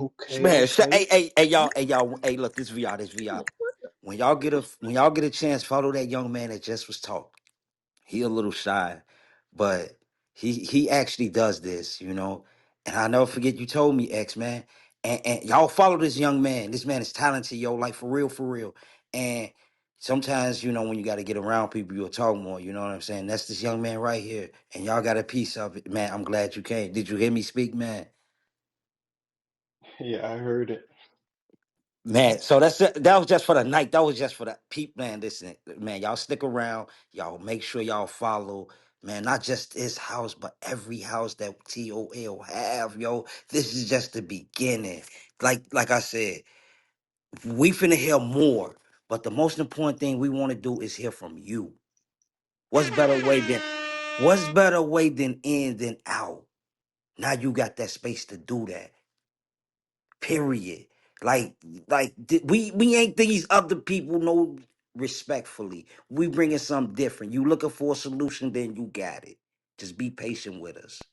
Okay, Man, okay. hey, look, this VR. When y'all get a chance, follow that young man that just was talking. He a little shy, but he actually does this, you know. And I'll never forget you told me, X man. And y'all follow this young man. This man is talented, yo, like for real, for real. And sometimes, you know, when you got to get around people, you'll talk more. You know what I'm saying? That's this young man right here, and y'all got a piece of it, man. I'm glad you came. Did you hear me speak, man? Yeah, I heard it. Man, so that was just for the night. That was just for the peep, man. Listen, man, y'all stick around. Y'all make sure y'all follow, man. Not just this house, but every house that TOL have, yo. This is just the beginning. Like I said, we finna hear more. But the most important thing we want to do is hear from you. What's better way than what's better way than in than out? Now you got that space to do that. Period. Like, we ain't these other people. No, respectfully, we bringing something different. You looking for a solution, then you got it. Just be patient with us.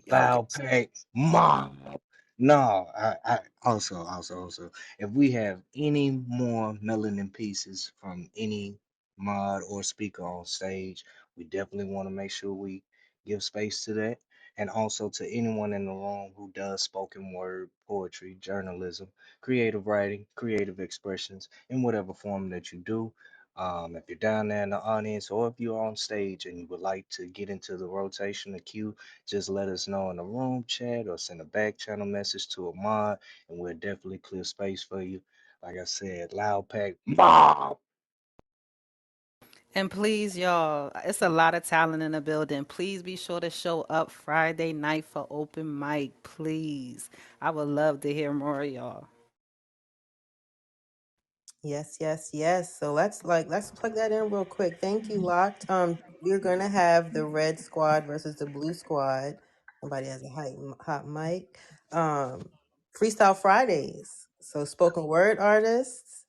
Y'all Loud get pack mob. No, I also, if we have any more melanin pieces from any mod or speaker on stage, we definitely want to make sure we give space to that. And also to anyone in the room who does spoken word, poetry, journalism, creative writing, creative expressions in whatever form that you do. If you're down there in the audience or if you're on stage and you would like to get into the rotation, the queue, just let us know in the room chat or send a back channel message to a mod, and we'll definitely clear space for you. Like I said, loud pack mob. And please, y'all, it's a lot of talent in the building. Please be sure to show up Friday night for open mic, please. I would love to hear more of y'all. Yes, yes, yes. So let's plug that in real quick. Thank you, Locked. We're gonna have the red squad versus the blue squad. Somebody has a hot mic. Freestyle Fridays. So spoken word artists,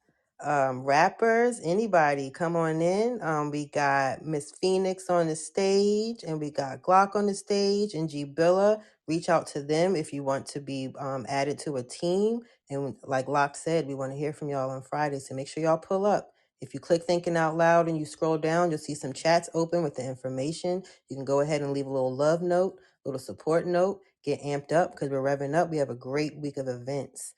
rappers, anybody, come on in. We got Miss Phoenix on the stage, and we got Glock on the stage, and G Billa. Reach out to them if you want to be added to a team. And like Locke said, we want to hear from y'all on Fridays. So make sure y'all pull up. If you click Thinking Out Loud and you scroll down, you'll see some chats open with the information. You can go ahead and leave a little love note, a little support note, get amped up because we're revving up. We have a great week of events.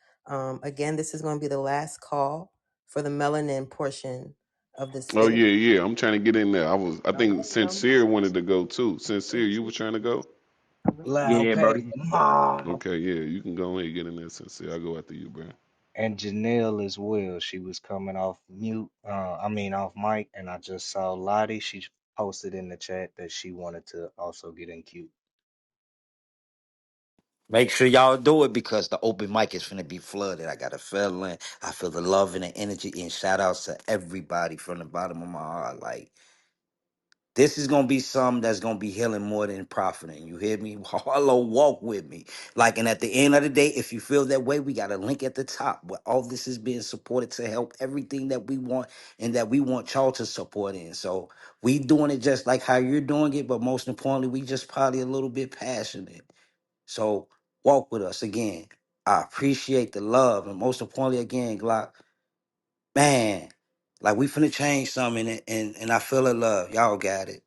Again, this is going to be the last call for the melanin portion of the Oh space. yeah, yeah. I'm trying to get in there. I All think right, Sincere wanted to go too. Sincere, you were trying to go? Loud Yeah, pack Brody. mob. Okay, yeah. You can go ahead and get in there, Sincere. I'll go after you, bro. And Janelle as well. She was coming off mute. Off mic, and I just saw Lottie. She posted in the chat that she wanted to also get in queue. Make sure y'all do it because the open mic is finna be flooded. I got a feeling. I feel the love and the energy. And shout outs to everybody from the bottom of my heart. Like, this is gonna be something that's gonna be healing more than profiting. You hear me? Hello, walk with me. Like, and at the end of the day, if you feel that way, we got a link at the top where all this is being supported to help everything that we want and that we want y'all to support in. So we doing it just like how you're doing it, but most importantly, we just probably a little bit passionate. So walk with us again. I appreciate the love, and most importantly, again, Glock, man, like we finna change something, and I feel the love. Y'all got it.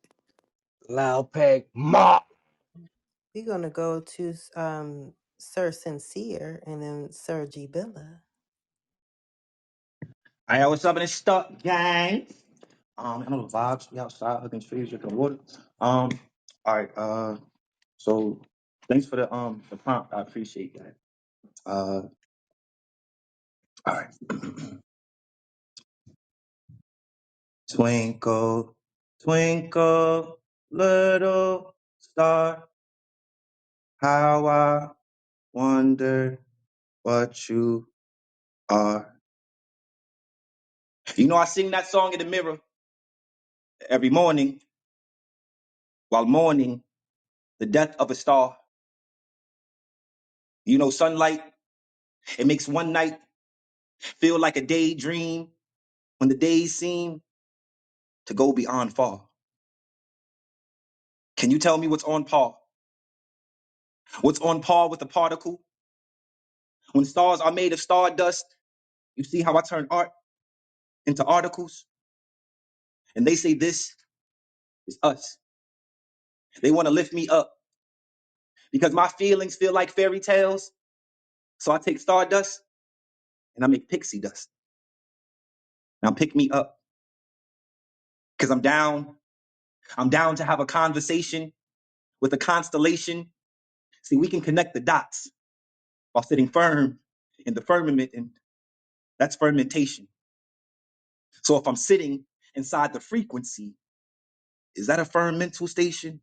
Loud pack mob. We're going to go to Sir Sincere and then Sir G Billa. All right, what's up in this stuff, gang? I know the vibes. We outside, looking trees, drinking water. All right. So thanks for the prompt. I appreciate that. All right. Twinkle, twinkle, little star, how I wonder what you are. You know, I sing that song in the mirror every morning while mourning the death of a star. You know, sunlight, it makes one night feel like a daydream when the days seem to go beyond far. Can you tell me what's on par? What's on par with a particle? When stars are made of stardust, you see how I turn art into articles? And they say this is us. They want to lift me up because my feelings feel like fairy tales. So I take stardust and I make pixie dust. Now pick me up because I'm down. I'm down to have a conversation with a constellation. See, we can connect the dots while sitting firm in the firmament, and that's fermentation. So if I'm sitting inside the frequency, is that a firm mental station?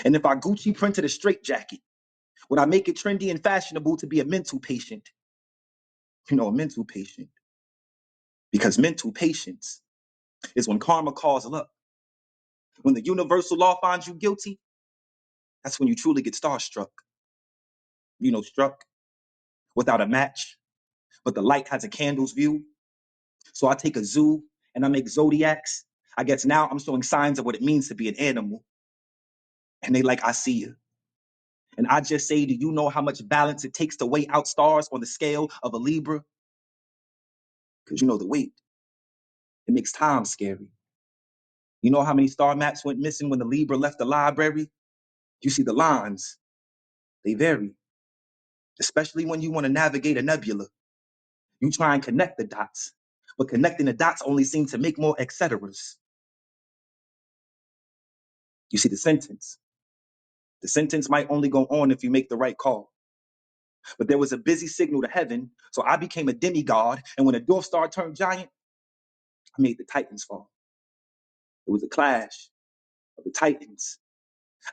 And if I Gucci printed a straight jacket, would I make it trendy and fashionable to be a mental patient? You know, a mental patient. Because mental patience is when karma calls luck. When the universal law finds you guilty, that's when you truly get starstruck. You know, struck without a match, but the light has a candle's view. So I take a zoo and I make zodiacs. I guess now I'm showing signs of what it means to be an animal. And they like, I see you. And I just say, do you know how much balance it takes to weigh out stars on the scale of a Libra? Because you know the weight, it makes time scary. You know how many star maps went missing when the Libra left the library? You see the lines, they vary, especially when you want to navigate a nebula. You try and connect the dots, but connecting the dots only seems to make more et ceteras. You see the sentence. The sentence might only go on if you make the right call. But there was a busy signal to heaven, so I became a demigod, and when a dwarf star turned giant, I made the Titans fall. It was a clash of the Titans.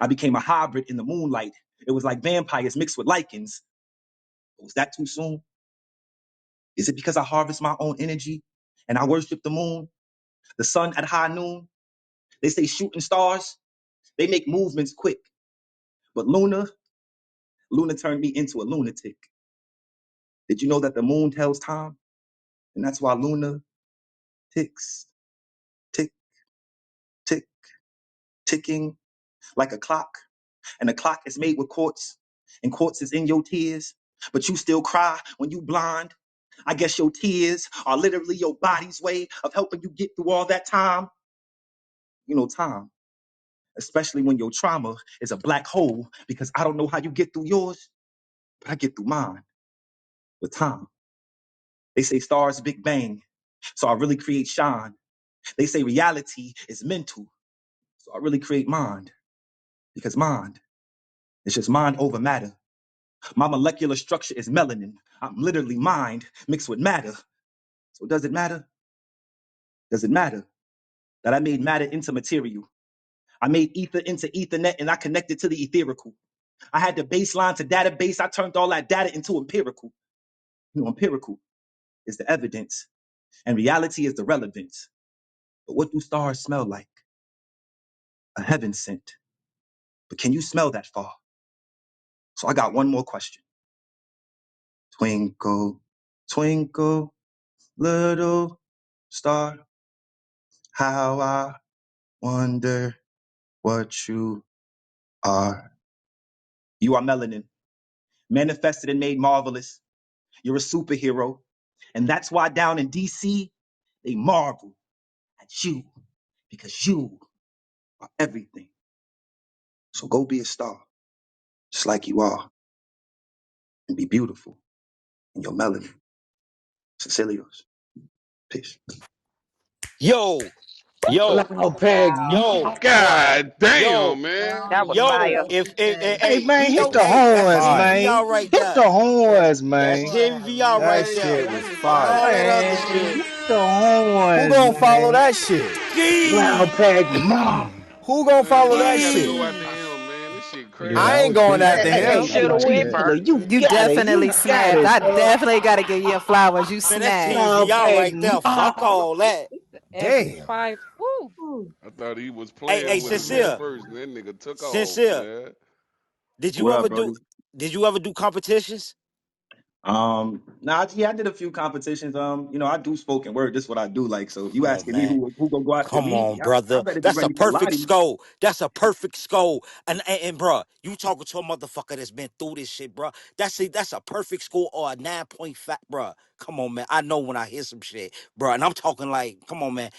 I became a hybrid in the moonlight. It was like vampires mixed with lichens. Was that too soon? Is it because I harvest my own energy and I worship the moon, the sun at high noon? They say shooting stars, they make movements quick. But Luna turned me into a lunatic. Did you know that the moon tells time? And that's why Luna ticks, tick, tick, ticking like a clock. And the clock is made with quartz, and quartz is in your tears. But you still cry when you blind. I guess your tears are literally your body's way of helping you get through all that time. You know, time, especially when your trauma is a black hole, because I don't know how you get through yours, but I get through mine with time. They say stars Big Bang, so I really create shine. They say reality is mental, so I really create mind, because mind is just mind over matter. My molecular structure is melanin. I'm literally mind mixed with matter. So does it matter? Does it matter that I made matter into material? I made ether into ethernet and I connected to the etherical. I had the baseline to database. I turned all that data into empirical. You know, empirical is the evidence and reality is the relevance. But what do stars smell like? A heaven sent. But can you smell that far? So I got one more question. Twinkle, twinkle, little star, how I wonder what you are. You are melanin, manifested and made marvelous. You're a superhero. And that's why down in DC, they marvel at you because you are everything. So go be a star, just like you are, and be beautiful in your melanin. Cecilios. Peace. Yo, yo, Loud pack, yo, God yo, damn, man. That was yo. fire. hey Hey, man, hit yo, the hey, that's horns, Fire. man. JVR right Hit there. the horns, That's man. JVR That right there. shit was And fire. all that other Man, shit. hit the Who horns, gonna follow man. that shit? Loud Gee, pack, mom. Who gonna Man, follow why I that gotta shit? go after gee. him, man? This shit Yeah, I that crazy. ain't was going beautiful. after Hey, hey, him. hey, Shoulda G went Killer, first. you You got it. definitely You got snapped. it, I sir. definitely got to give you flowers. You Man, that's snapped. Loud JVR pack, right there. Fuck mom. all that. Damn. I thought he was Hey, playing with him at sincere, first. That nigga took off, sincere. man. Did you What ever up, do? Brody? Did you ever do competitions? Nah, yeah, I did a few competitions. You know, I do spoken word. This is what I do. Like, so if Come you on, asking me man. who gonna go after Come me, on, y'all brother. better be That's a ready for perfect Lottie. skull. That's a perfect skull. And bro, you talking to a motherfucker that's been through this shit, bro. That's a perfect score or a 9 point fat, bro. Come on, man. I know when I hear some shit, bro. And I'm talking like, come on, man.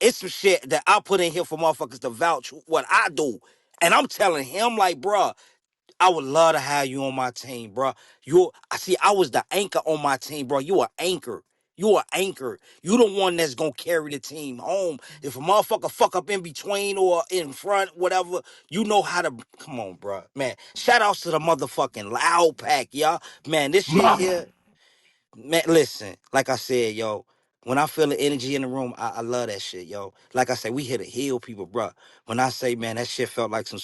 It's some shit that I put in here for motherfuckers to vouch what I do. And I'm telling him, like, bro. I would love to have you on my team, bro. I see. I was the anchor on my team, bro. You an anchor. You an anchor. You the one that's gonna carry the team home. If a motherfucker fuck up in between or in front, whatever, you know how to. Come on, bro, man. Shout outs to the motherfucking loud pack, y'all. Man, this shit here. Man, listen, like I said, yo, when I feel the energy in the room, I love that shit, yo. Like I said, we here to heal people, bro. When I say, man, that shit felt like some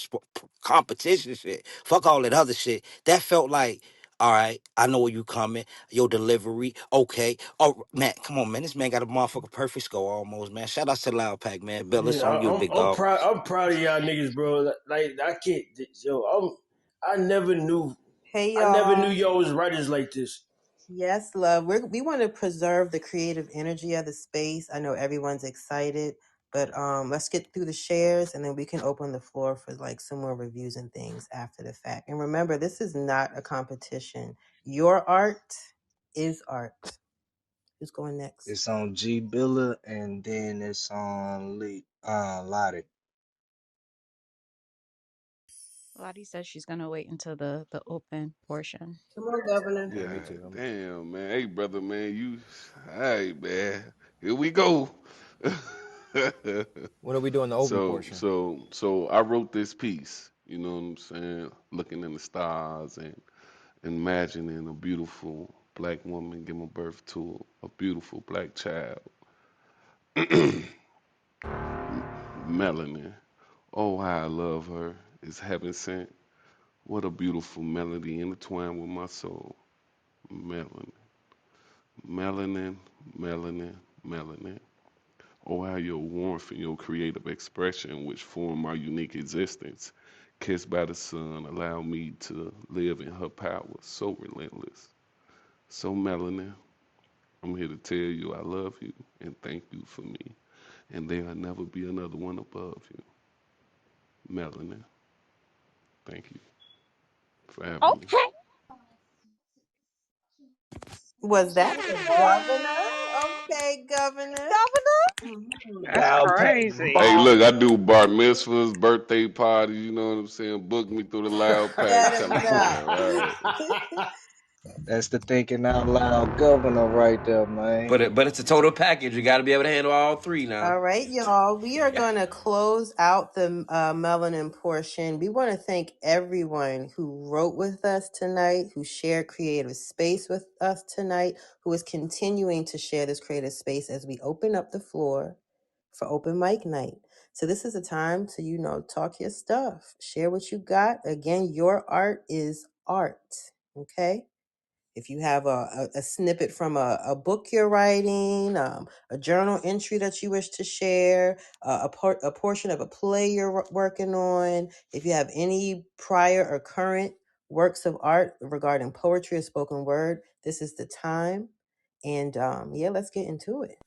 competition shit. Fuck all that other shit. That felt like, all right, I know where you coming. Your delivery, okay. Oh, man, come on, man. This man got a motherfucker perfect score almost, man. Shout out to Loud Pack, man. Bill, it's Yeah, on you, big dog. I'm proud of y'all niggas, bro. Like I can't, yo. I never knew, Hey I never knew y'all. y'all was writers like this. Yes, love. We want to preserve the creative energy of the space. I know everyone's excited, but let's get through the shares and then we can open the floor for like some more reviews and things after the fact. And remember, this is not a competition. Your art is art. Who's going next? It's on G Billa and then it's on Lee Lottie. Lottie says she's gonna wait until the open portion. Come on, Governor. Yeah, me Yeah, too. Me too. damn, man. Hey, brother, man, you. Hey, man. Here we go. When are we doing the open portion? So I wrote this piece. You know what I'm saying? Looking in the stars and imagining a beautiful black woman giving birth to a beautiful black child, melanin. Oh, how I love her. Is heaven sent. What a beautiful melody intertwined with my soul. Melanin, melanin, melanin, melanin. Oh, how your warmth and your creative expression, which form our unique existence, kissed by the sun, allow me to live in her power, so relentless, so melanin. I'm here to tell you I love you and thank you for me, and there'll never be another one above you. Melanin, thank you for having me. Okay. Was that the governor? Okay, Governor. That's Loud Pack crazy. Hey, look, I ball. do bar mitzvahs, birthday parties, you know what I'm saying? Book me through the Loud Pack Set enough. Telegram, all right? That's the thinking out loud governor right there, man. But it's a total package. You got to be able to handle all three now. All right, y'all. We are going to close out the melanin portion. We want to thank everyone who wrote with us tonight, who shared creative space with us tonight, who is continuing to share this creative space as we open up the floor for open mic night. So this is a time to, talk your stuff, share what you got. Again, your art is art. Okay. If you have a snippet from a book you're writing, a journal entry that you wish to share, a portion of a play you're working on, if you have any prior or current works of art regarding poetry or spoken word, this is the time. And yeah, let's get into it.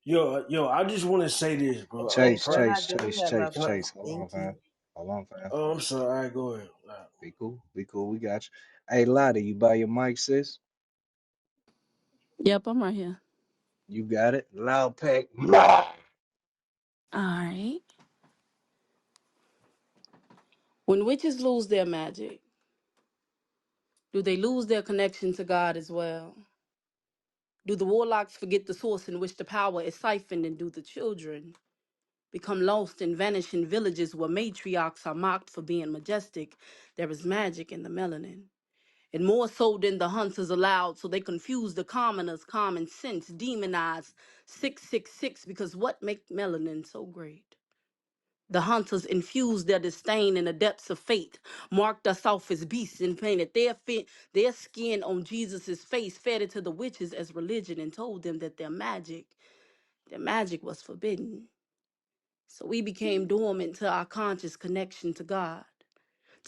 Yo, I just want to say this, bro. Chase, Go Chase, ahead. Go Chase, ahead, Chase, Can I? Lover. Chase. Hold on, Thank you. fam. Hold on, fam. Oh, I'm sorry. All right, go ahead. Be cool. Be cool. We got you. Hey, Lottie, you buy your mic, sis? Yep, I'm right here. You got it. Loud Pack. All right. When witches lose their magic, do they lose their connection to God as well? Do the warlocks forget the source in which the power is siphoned, and do the children become lost and vanish in villages where matriarchs are mocked for being majestic? There is magic in the melanin. And more so than the hunters allowed, so they confuse the commoners' common sense, demonize 666, because what make melanin so great? The hunters infused their disdain in the depths of fate, marked us off as beasts and painted their skin on Jesus' face, fed it to the witches as religion, and told them that their magic was forbidden. So we became dormant to our conscious connection to God.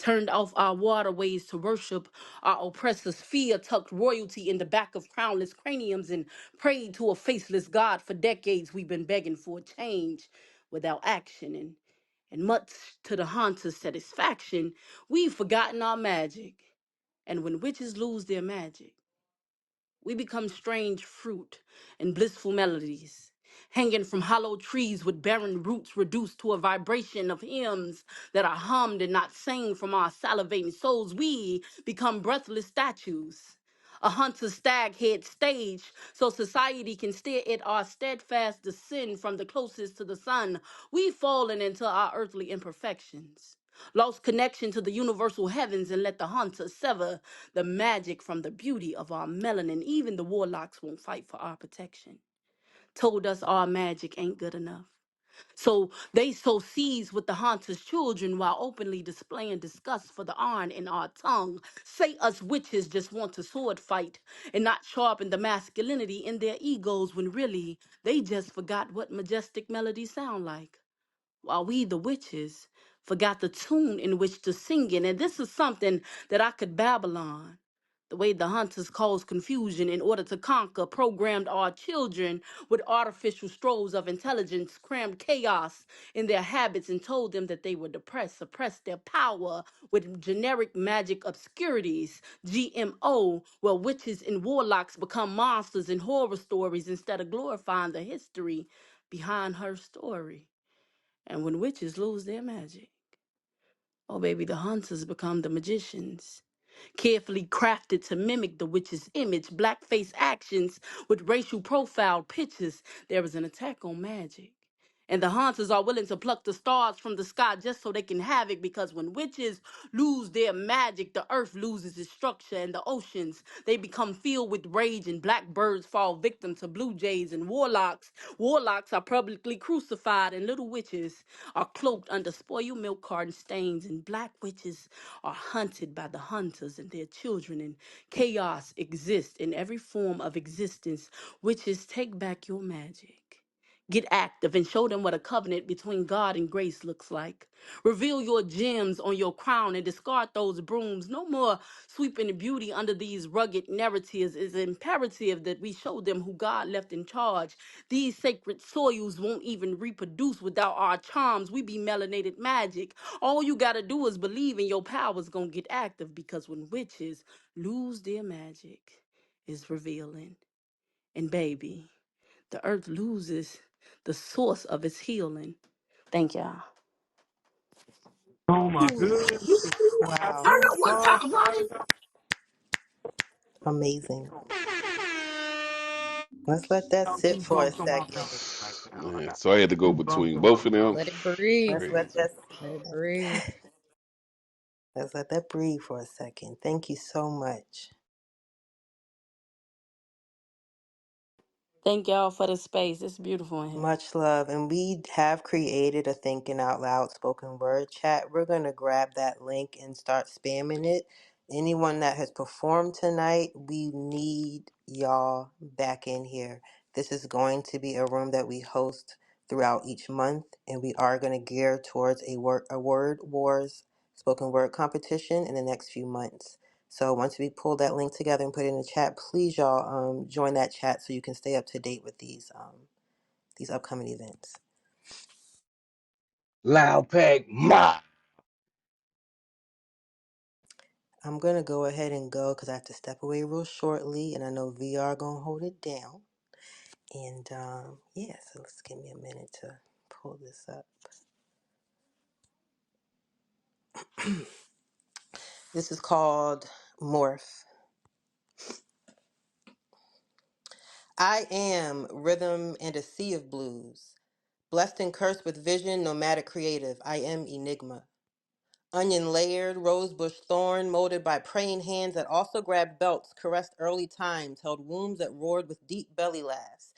turned off our waterways to worship our oppressors, fear tucked royalty in the back of crownless craniums, and prayed to a faceless God. For decades, we've been begging for change without action. And much to the haunter's satisfaction, we've forgotten our magic. And when witches lose their magic, we become strange fruit and blissful melodies, hanging from hollow trees with barren roots reduced to a vibration of hymns that are hummed and not sang from our salivating souls. We become breathless statues, a hunter's stag head stage, so society can stare at our steadfast descent from the closest to the sun. We've fallen into our earthly imperfections, lost connection to the universal heavens, and let the hunter sever the magic from the beauty of our melanin. Even the warlocks won't fight for our protection. Told us our magic ain't good enough. So they sow seeds with the haunter's children while openly displaying disgust for the iron in our tongue. Say us witches just want to sword fight and not sharpen the masculinity in their egos when really they just forgot what majestic melodies sound like, while we, the witches, forgot the tune in which to sing in. And this is something that I could babble on. The way the hunters caused confusion in order to conquer, programmed our children with artificial strolls of intelligence, crammed chaos in their habits, and told them that they were depressed, suppressed their power with generic magic obscurities, GMO, where witches and warlocks become monsters in horror stories instead of glorifying the history behind her story. And when witches lose their magic, oh baby, the hunters become the magicians, carefully crafted to mimic the witch's image, blackface actions with racial profile pictures. There is an attack on magic. And the haunters are willing to pluck the stars from the sky just so they can have it, because when witches lose their magic, the earth loses its structure, and the oceans, they become filled with rage, and blackbirds fall victim to blue jays, and warlocks are publicly crucified, and little witches are cloaked under spoiled milk carton stains, and black witches are hunted by the hunters and their children, and chaos exists in every form of existence. Witches, take back your magic. Get active and show them what a covenant between God and grace looks like. Reveal your gems on your crown and discard those brooms. No more sweeping the beauty under these rugged narratives. It's imperative that we show them who God left in charge. These sacred soils won't even reproduce without our charms. We be melanated magic. All you gotta do is believe, and your power's gonna get active, because when witches lose their magic, is revealing. And baby, the earth loses the source of its healing. Thank y'all. Oh my goodness. Wow. Turn up one Oh, time, Ronnie. Amazing. Let's let that y'all sit keep for on a to my second. melody right now. Man, so I had to go Keep on between to my both of them. Let it breathe. Let's let Crazy. that Let it breathe. let's let that breathe for a second. Thank you so much. Thank y'all for the space. It's beautiful in here. Much love. And we have created a Thinking Out Loud spoken word chat. We're going to grab that link and start spamming it. Anyone that has performed tonight, we need y'all back in here. This is going to be a room that we host throughout each month, and we are going to gear towards a word wars spoken word competition in the next few months. So once we pull that link together and put it in the chat, please y'all join that chat so you can stay up to date with these upcoming events. Loud pack, ma. I'm gonna go ahead and go because I have to step away real shortly, and I know VR gonna hold it down. And yeah, so let's give me a minute to pull this up. This is called Morph. I am rhythm and a sea of blues, blessed and cursed with vision, nomadic creative. I am enigma. Onion layered, rosebush thorn, molded by praying hands that also grabbed belts, caressed early times, held wombs that roared with deep belly laughs.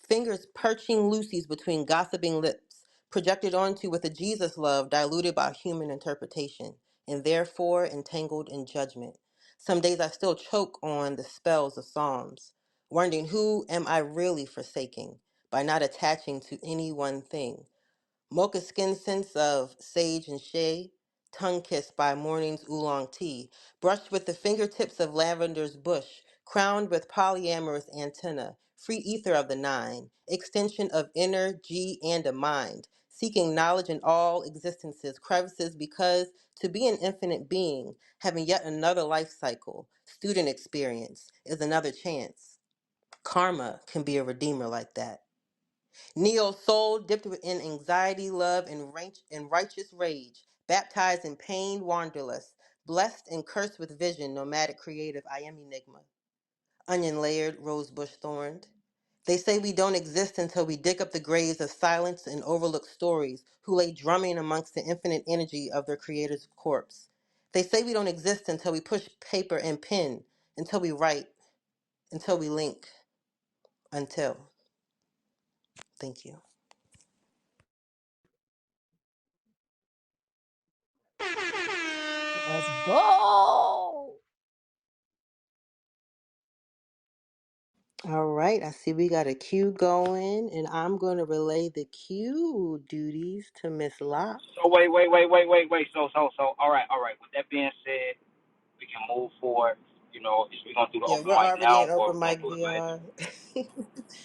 Fingers perching Lucy's between gossiping lips, projected onto with a Jesus love diluted by human interpretation, and therefore entangled in judgment. Some days I still choke on the spells of Psalms, wondering who am I really forsaking by not attaching to any one thing. Mocha skin scents of sage and shea, tongue-kissed by morning's oolong tea, brushed with the fingertips of lavender's bush, crowned with polyamorous antenna, free ether of the nine, extension of inner G and a mind, seeking knowledge in all existences, crevices, because to be an infinite being, having yet another life cycle, student experience, is another chance. Karma can be a redeemer like that. Neo's soul dipped in anxiety, love, and righteous rage, baptized in pain, wanderlust, blessed and cursed with vision, nomadic creative, I am enigma. Onion layered, rosebush thorned. They say we don't exist until we dig up the graves of silence and overlooked stories who lay drumming amongst the infinite energy of their creator's corpse. They say we don't exist until we push paper and pen, until we write, until we link, until. Thank you. Let's go. All right, I see we got a queue going, and I'm going to relay the queue duties to Miss Locke. So wait. So all right. With that being said, we can move forward. You know, is we gonna do the Yeah, open we're mic already now, in or open we gonna mic do it later? VR.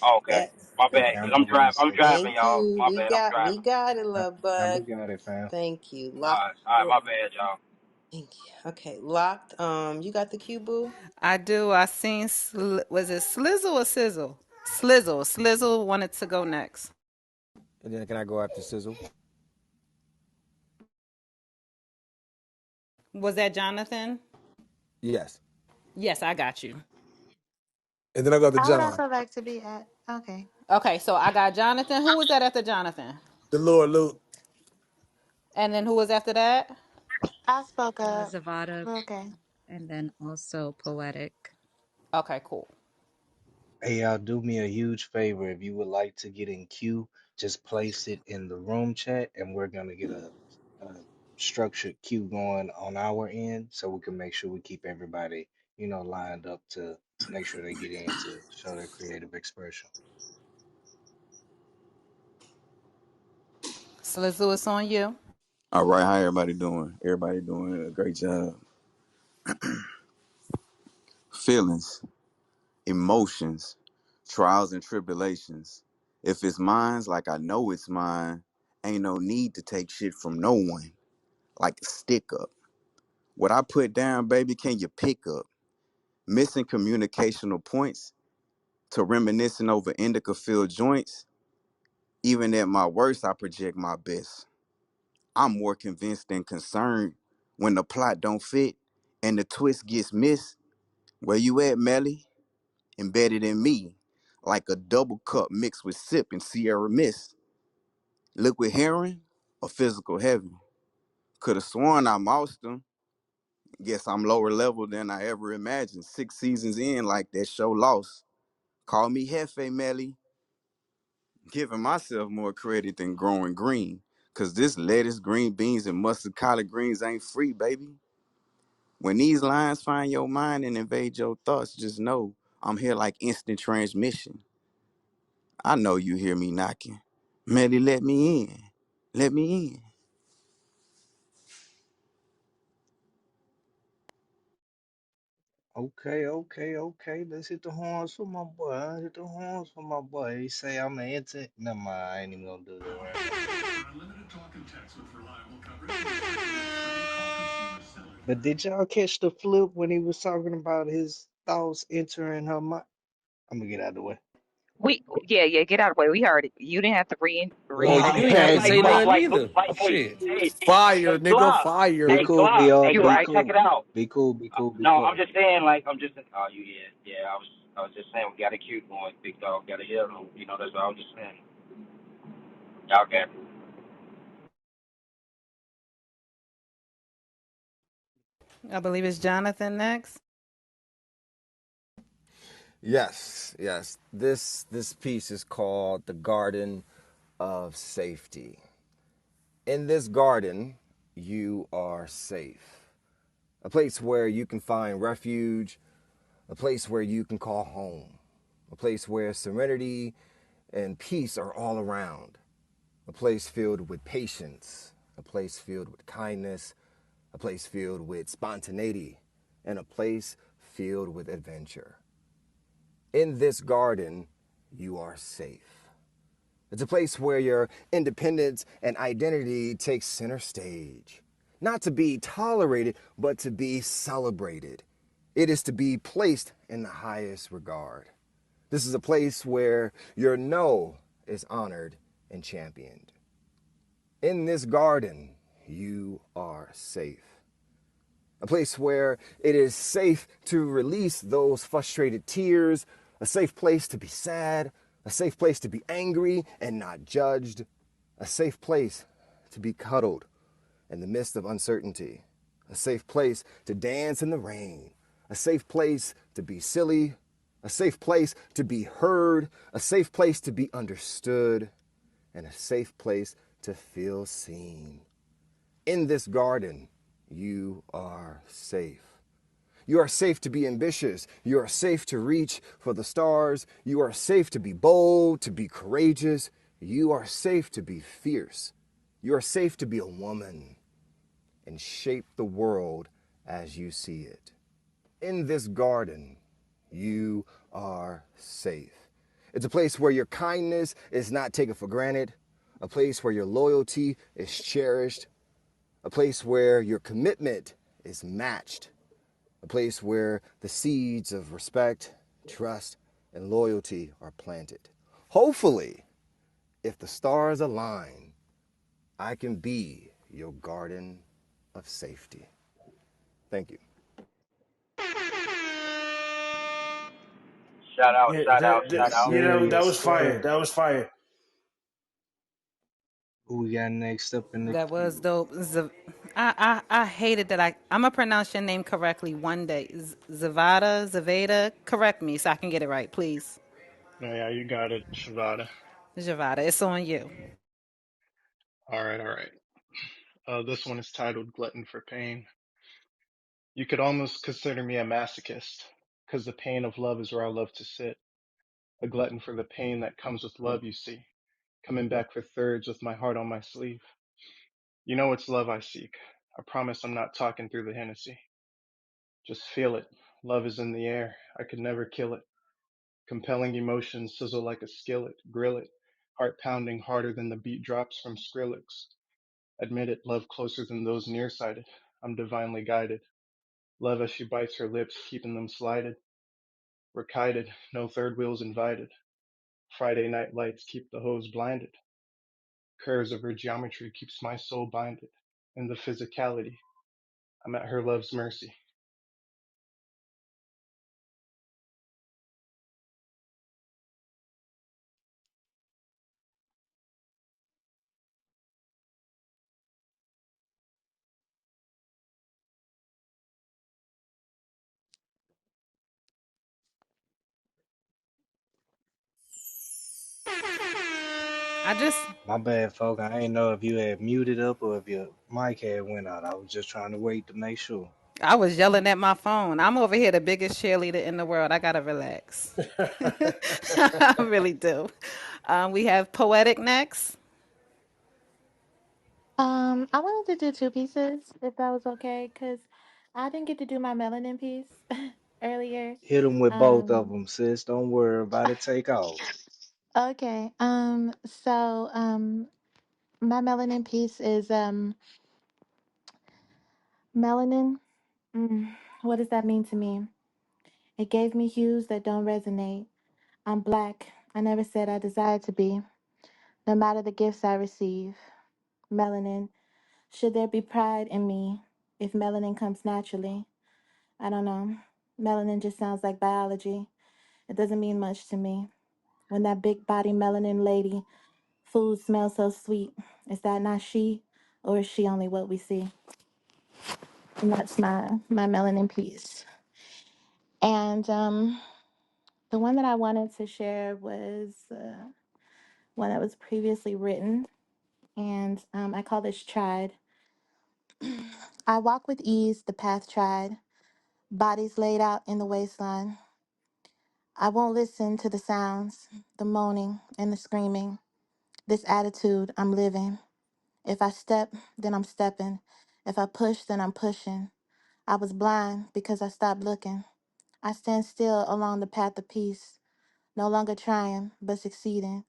Oh, okay, Yes. my bad. Yeah, Cause I'm I'm gonna I'm say driving, Thank y'all. you. My bad. I'm We driving. got it, love now we bug. got it, fam. Thank you. All Locked. right, all right. My bad, y'all. Thank you. Okay, locked. You got the cue, boo? I do. I seen, was it Slizzle or Sizzle? Slizzle. Slizzle wanted to go next. And then can I go after Sizzle? Was that Jonathan? Yes. Yes, I got you. And then I go to How would I John. feel like to be at? Okay. Okay, so I got Jonathan. Who was that after Jonathan? The Lord Luke. And then who was after that? I spoke up. Zavada, Okay. and then also poetic. Okay, cool. Hey, y'all, do me a huge favor. If you would like to get in queue, just place it in the room chat, and we're gonna get a structured queue going on our end, so we can make sure we keep everybody, lined up to make sure they get in to show their creative expression. Slizzle, it's on you. All right, how everybody doing? Everybody doing a great job. Feelings, emotions, trials and tribulations. If it's mine's like I know it's mine, ain't no need to take shit from no one. Like a stick up. What I put down, baby, can you pick up? Missing communicational points to reminiscing over indica filled joints. Even at my worst, I project my best. I'm more convinced than concerned when the plot don't fit and the twist gets missed. Where you at, Melly? Embedded in me, like a double cup mixed with sip and Sierra Mist. Liquid heroin or physical heaven? Could have sworn I moused them. Guess I'm lower level than I ever imagined. 6 seasons in, like that show Lost. Call me Hefe Melly, giving myself more credit than growing green. Cause this lettuce, green beans, and mustard collard greens ain't free, baby. When these lines find your mind and invade your thoughts, just know I'm here like instant transmission. I know you hear me knocking. Melly, let me in. Let me in. Okay. Let's hit the horns for my boy. Hit the horns for my boy. He say I'm an anti. Never mind. I ain't even gonna do that right now. But did y'all catch the flip when he was talking about his thoughts entering her mind? I'm gonna get out of the way. Yeah, get out of the way. We heard it. You didn't have to Oh, you ain't have to reiterate say that. nothing either. Shit. Fire, nigga, Be fire. cool, VR. You Be right. cool. Be cool. Be cool. Be No, I'm cool. just saying, like, I'm just. Oh, you, yeah. I was just saying, we got a cue going. Big dog got a hit on. You know, that's what I was just saying. Y'all got it. I believe it's Jonathan next. Yes. This piece is called The Garden of Safety. In this garden, you are safe. A place where you can find refuge, a place where you can call home, a place where serenity and peace are all around, a place filled with patience, a place filled with kindness, a place filled with spontaneity, and a place filled with adventure. In this garden, you are safe. It's a place where your independence and identity takes center stage. Not to be tolerated, but to be celebrated. It is to be placed in the highest regard. This is a place where your no is honored and championed. In this garden, you are safe. A place where it is safe to release those frustrated tears, a safe place to be sad, a safe place to be angry and not judged, a safe place to be cuddled in the midst of uncertainty, a safe place to dance in the rain, a safe place to be silly, a safe place to be heard, a safe place to be understood, and a safe place to feel seen. In this garden, you are safe. You are safe to be ambitious. You are safe to reach for the stars. You are safe to be bold, to be courageous. You are safe to be fierce. You are safe to be a woman and shape the world as you see it. In this garden, you are safe. It's a place where your kindness is not taken for granted, a place where your loyalty is cherished, a place where your commitment is matched, a place where the seeds of respect, trust, and loyalty are planted. Hopefully, if the stars align, I can be your garden of safety. Thank you. Shout out, Yeah, shout out, shout Yes, out. sir. that Yes, was fire. sir. That was fire. Who we got next up in the That was queue? dope. I hated that I'm gonna pronounce your name correctly one day. Zavada. Correct me so I can get it right, please. No, yeah, you got it, Shavada. Javada, it's on you. All right, all right. This one is titled Glutton for Pain. You could almost consider me a masochist, 'cause the pain of love is where I love to sit. A glutton for the pain that comes with love, you see. Coming back for thirds with my heart on my sleeve. You know it's love I seek. I promise I'm not talking through the Hennessy. Just feel it. Love is in the air. I could never kill it. Compelling emotions sizzle like a skillet. Grill it. Heart pounding harder than the beat drops from Skrillex. Admit it, love closer than those nearsighted. I'm divinely guided. Love as she bites her lips, keeping them slided. We're kited, no third wheels invited. Friday night lights keep the hoes blinded. Curves of her geometry keeps my soul binded. In the physicality, I'm at her love's mercy. I just My bad, folk. I ain't know if you had muted up or if your mic had went out. I was just trying to wait to make sure. I was yelling at my phone. I'm over here the biggest cheerleader in the world. I gotta relax. I really do. We have poetic next. I wanted to do two pieces if that was okay, because I didn't get to do my melanin piece earlier. Hit them with both of Um, them, sis. Don't worry about it. Take off. okay. My melanin piece is melanin. Mm, what does that mean to me? It gave me hues that don't resonate. I'm black. I never said I desired to be, no matter the gifts I receive. Melanin. Should there be pride in me if melanin comes naturally? I don't know. Melanin just sounds like biology. It doesn't mean much to me. When that big body melanin lady, food smells so sweet, is that not she? Or is she only what we see? And that's my melanin piece. And the one that I wanted to share was one that was previously written. And I call this Tried. I walk with ease, the path tried, bodies laid out in the waistline. I won't listen to the sounds, the moaning and the screaming. This attitude I'm living. If I step, then I'm stepping. If I push, then I'm pushing. I was blind because I stopped looking. I stand still along the path of peace, no longer trying, but succeeding.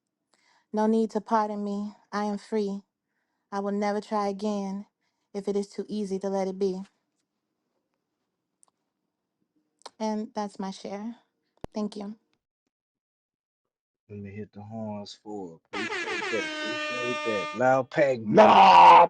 No need to pardon me. I am free. I will never try again if it is too easy to let it be. And that's my share. Thank you. Let me hit the horns for it. Appreciate that. Appreciate that. Loud pack, nah.